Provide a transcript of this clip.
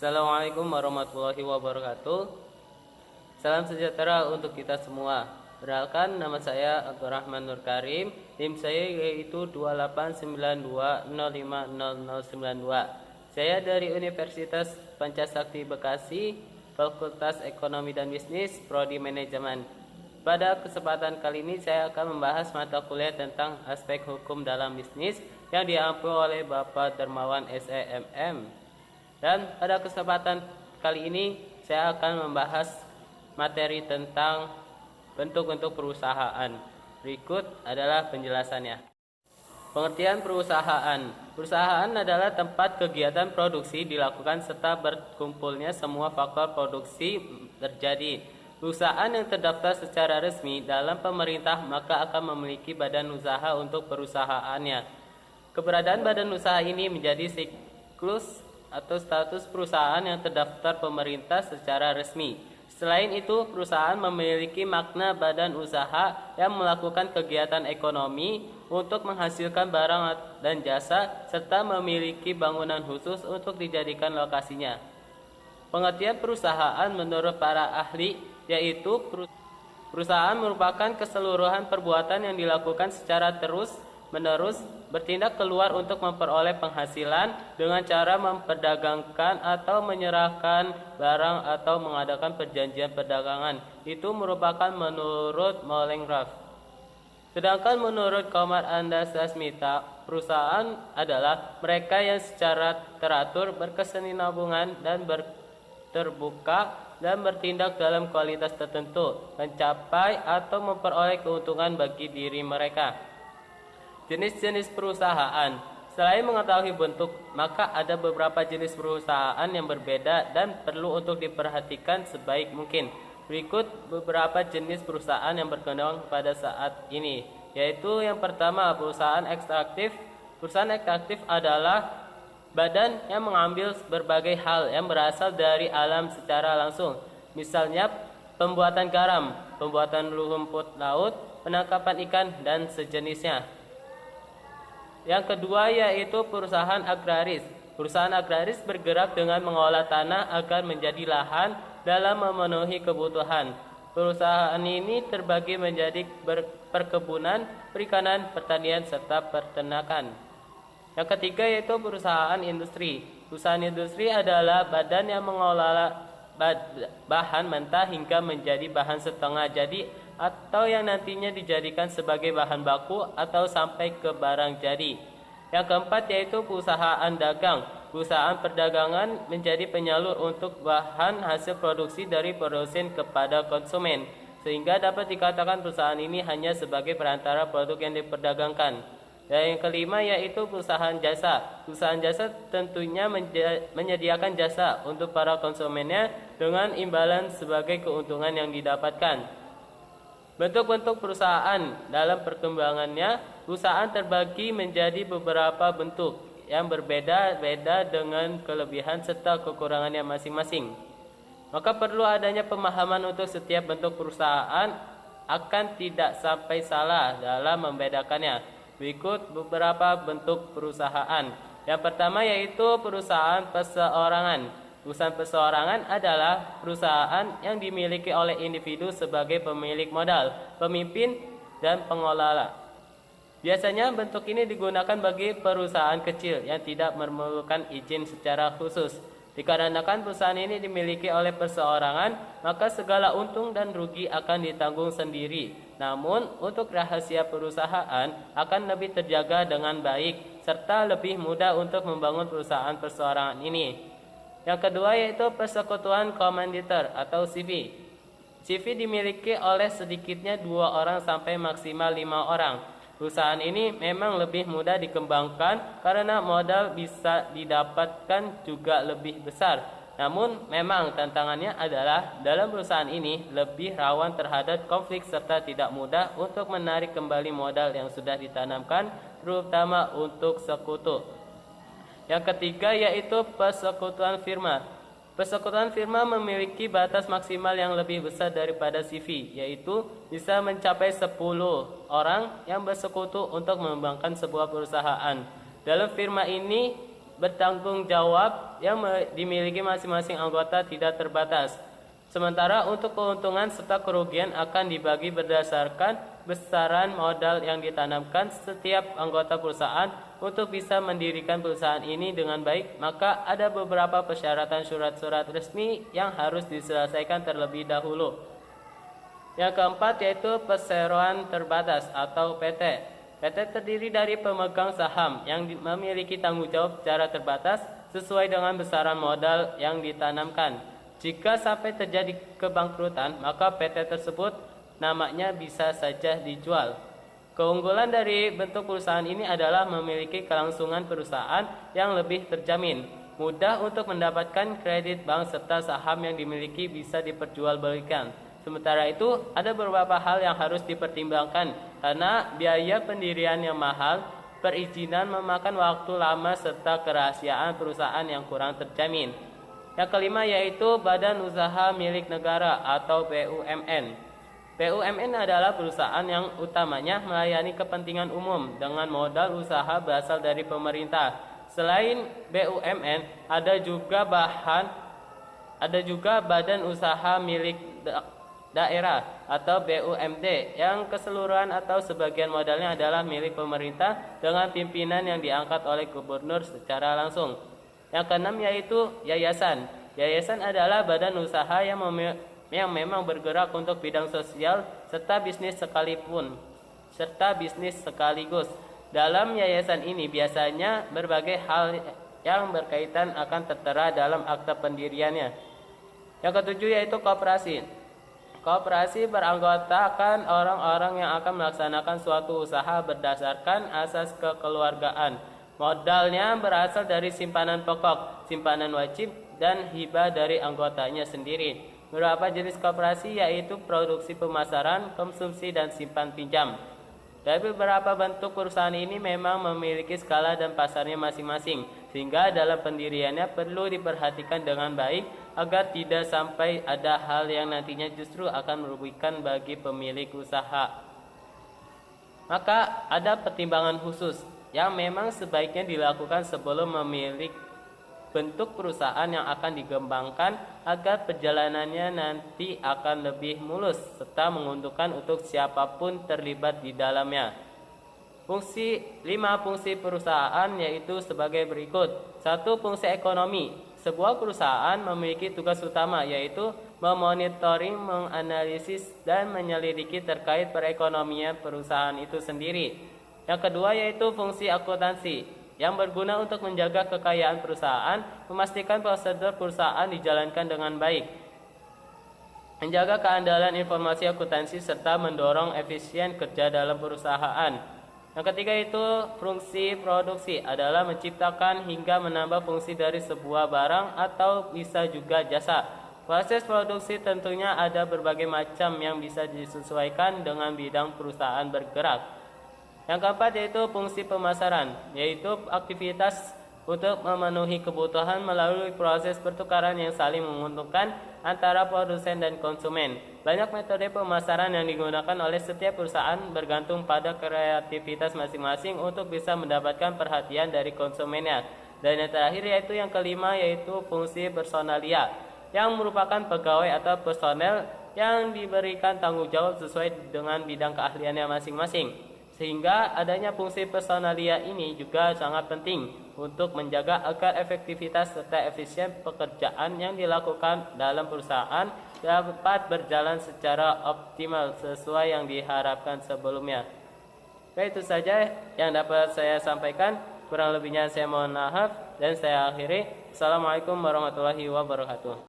Assalamualaikum warahmatullahi wabarakatuh. Salam sejahtera untuk kita semua. Perkenalkan, nama saya Abdurrahman Nur Karim. NIM saya yaitu 2892050092. Saya dari Universitas Pancasakti Bekasi, Fakultas Ekonomi dan Bisnis, Prodi Manajemen. Pada kesempatan kali ini saya akan membahas mata kuliah tentang aspek hukum dalam bisnis yang diampu oleh Bapak Dermawan SEMM. Dan pada kesempatan kali ini saya akan membahas materi tentang bentuk-bentuk perusahaan. Berikut adalah penjelasannya. Pengertian perusahaan. Perusahaan adalah tempat kegiatan produksi dilakukan serta berkumpulnya semua faktor produksi terjadi. Perusahaan yang terdaftar secara resmi dalam pemerintah maka akan memiliki badan usaha untuk perusahaannya. Keberadaan badan usaha ini menjadi siklus atau status perusahaan yang terdaftar pemerintah secara resmi. Selain itu, perusahaan memiliki makna badan usaha yang melakukan kegiatan ekonomi untuk menghasilkan barang dan jasa serta memiliki bangunan khusus untuk dijadikan lokasinya. Pengertian perusahaan menurut para ahli yaitu perusahaan merupakan keseluruhan perbuatan yang dilakukan secara terus-menerus bertindak keluar untuk memperoleh penghasilan dengan cara memperdagangkan atau menyerahkan barang atau mengadakan perjanjian perdagangan. Itu merupakan menurut Molengraf. Sedangkan menurut Komar Andasasmita, perusahaan adalah mereka yang secara teratur berkesinambungan dan terbuka dan bertindak dalam kualitas tertentu, mencapai atau memperoleh keuntungan bagi diri mereka. Jenis-jenis perusahaan. Selain mengetahui bentuk, maka ada beberapa jenis perusahaan yang berbeda dan perlu untuk diperhatikan sebaik mungkin. Berikut beberapa jenis perusahaan yang berkembang pada saat ini, yaitu yang pertama, perusahaan ekstraktif. Perusahaan ekstraktif adalah badan yang mengambil berbagai hal yang berasal dari alam secara langsung. Misalnya pembuatan garam, pembuatan rumput laut, penangkapan ikan, dan sejenisnya. Yang kedua yaitu perusahaan agraris. Perusahaan agraris bergerak dengan mengolah tanah agar menjadi lahan dalam memenuhi kebutuhan. Perusahaan ini terbagi menjadi perkebunan, perikanan, pertanian, serta peternakan. Yang ketiga yaitu perusahaan industri. Perusahaan industri adalah badan yang mengolah bahan mentah hingga menjadi bahan setengah jadi atau yang nantinya dijadikan sebagai bahan baku atau sampai ke barang jadi. Yang keempat yaitu perusahaan dagang. Perusahaan perdagangan menjadi penyalur untuk bahan hasil produksi dari produsen kepada konsumen, sehingga dapat dikatakan perusahaan ini hanya sebagai perantara produk yang diperdagangkan. Dan yang kelima yaitu perusahaan jasa. Perusahaan jasa tentunya menyediakan jasa untuk para konsumennya dengan imbalan sebagai keuntungan yang didapatkan. Bentuk-bentuk perusahaan dalam perkembangannya, perusahaan terbagi menjadi beberapa bentuk yang berbeda-beda dengan kelebihan serta kekurangannya masing-masing. Maka perlu adanya pemahaman untuk setiap bentuk perusahaan akan tidak sampai salah dalam membedakannya. Berikut beberapa bentuk perusahaan. Yang pertama yaitu perusahaan perseorangan. Perusahaan perseorangan adalah perusahaan yang dimiliki oleh individu sebagai pemilik modal, pemimpin, dan pengelola. Biasanya bentuk ini digunakan bagi perusahaan kecil yang tidak memerlukan izin secara khusus. Dikarenakan perusahaan ini dimiliki oleh perseorangan, maka segala untung dan rugi akan ditanggung sendiri. Namun, untuk rahasia perusahaan akan lebih terjaga dengan baik, serta lebih mudah untuk membangun perusahaan perseorangan ini. Yang kedua yaitu persekutuan komanditer atau CV. CV dimiliki oleh sedikitnya 2 orang sampai maksimal 5 orang. Perusahaan ini memang lebih mudah dikembangkan karena modal bisa didapatkan juga lebih besar. Namun memang tantangannya adalah dalam perusahaan ini lebih rawan terhadap konflik serta tidak mudah untuk menarik kembali modal yang sudah ditanamkan, terutama untuk sekutu. Yang ketiga yaitu persekutuan firma. Persekutuan firma memiliki batas maksimal yang lebih besar daripada CV, yaitu bisa mencapai 10 orang yang bersekutu untuk mengembangkan sebuah perusahaan. Dalam firma ini bertanggung jawab yang dimiliki masing-masing anggota tidak terbatas. Sementara untuk keuntungan serta kerugian akan dibagi berdasarkan besaran modal yang ditanamkan setiap anggota perusahaan. Untuk bisa mendirikan perusahaan ini dengan baik, maka ada beberapa persyaratan surat-surat resmi yang harus diselesaikan terlebih dahulu. Yang keempat yaitu perseroan terbatas atau PT. PT terdiri dari pemegang saham yang memiliki tanggung jawab secara terbatas sesuai dengan besaran modal yang ditanamkan. Jika sampai terjadi kebangkrutan, maka PT tersebut namanya bisa saja dijual. Keunggulan dari bentuk perusahaan ini adalah memiliki kelangsungan perusahaan yang lebih terjamin, mudah untuk mendapatkan kredit bank serta saham yang dimiliki bisa diperjualbelikan. Sementara itu, ada beberapa hal yang harus dipertimbangkan karena biaya pendirian yang mahal, perizinan memakan waktu lama serta kerahasiaan perusahaan yang kurang terjamin. Yang kelima yaitu Badan Usaha Milik Negara atau BUMN. BUMN adalah perusahaan yang utamanya melayani kepentingan umum dengan modal usaha berasal dari pemerintah. Selain BUMN, ada juga Badan Usaha Milik Daerah atau BUMD yang keseluruhan atau sebagian modalnya adalah milik pemerintah dengan pimpinan yang diangkat oleh gubernur secara langsung. Yang keenam yaitu yayasan. Yayasan adalah badan usaha yang memang bergerak untuk bidang sosial serta bisnis sekaligus. Dalam yayasan ini biasanya berbagai hal yang berkaitan akan tertera dalam akta pendiriannya. Yang ketujuh yaitu koperasi. Koperasi beranggotakan orang-orang yang akan melaksanakan suatu usaha berdasarkan asas kekeluargaan. Modalnya berasal dari simpanan pokok, simpanan wajib, dan hibah dari anggotanya sendiri. Beberapa jenis koperasi yaitu produksi, pemasaran, konsumsi, dan simpan pinjam. Dari beberapa bentuk perusahaan ini memang memiliki skala dan pasarnya masing-masing, sehingga dalam pendiriannya perlu diperhatikan dengan baik agar tidak sampai ada hal yang nantinya justru akan merugikan bagi pemilik usaha. Maka ada pertimbangan khusus yang memang sebaiknya dilakukan sebelum memilih bentuk perusahaan yang akan dikembangkan agar perjalanannya nanti akan lebih mulus serta menguntungkan untuk siapapun terlibat di dalamnya. 5 fungsi perusahaan yaitu sebagai berikut. 1. Fungsi ekonomi. Sebuah perusahaan memiliki tugas utama yaitu memonitoring, menganalisis, dan menyelidiki terkait perekonomian perusahaan itu sendiri. Yang kedua yaitu fungsi akuntansi yang berguna untuk menjaga kekayaan perusahaan, memastikan prosedur perusahaan dijalankan dengan baik, menjaga keandalan informasi akuntansi, serta mendorong efisien kerja dalam perusahaan. Yang ketiga itu fungsi produksi adalah menciptakan hingga menambah fungsi dari sebuah barang atau bisa juga jasa. Proses produksi tentunya ada berbagai macam yang bisa disesuaikan dengan bidang perusahaan bergerak. Yang keempat yaitu fungsi pemasaran, yaitu aktivitas untuk memenuhi kebutuhan melalui proses pertukaran yang saling menguntungkan antara produsen dan konsumen. Banyak metode pemasaran yang digunakan oleh setiap perusahaan bergantung pada kreativitas masing-masing untuk bisa mendapatkan perhatian dari konsumennya. Dan yang terakhir yaitu yang kelima yaitu fungsi personalia, yang merupakan pegawai atau personel yang diberikan tanggung jawab sesuai dengan bidang keahliannya masing-masing. Sehingga adanya fungsi personalia ini juga sangat penting untuk menjaga agar efektivitas serta efisien pekerjaan yang dilakukan dalam perusahaan dapat berjalan secara optimal sesuai yang diharapkan sebelumnya. Baik, itu saja yang dapat saya sampaikan. Kurang lebihnya saya mohon maaf dan saya akhiri. Assalamualaikum warahmatullahi wabarakatuh.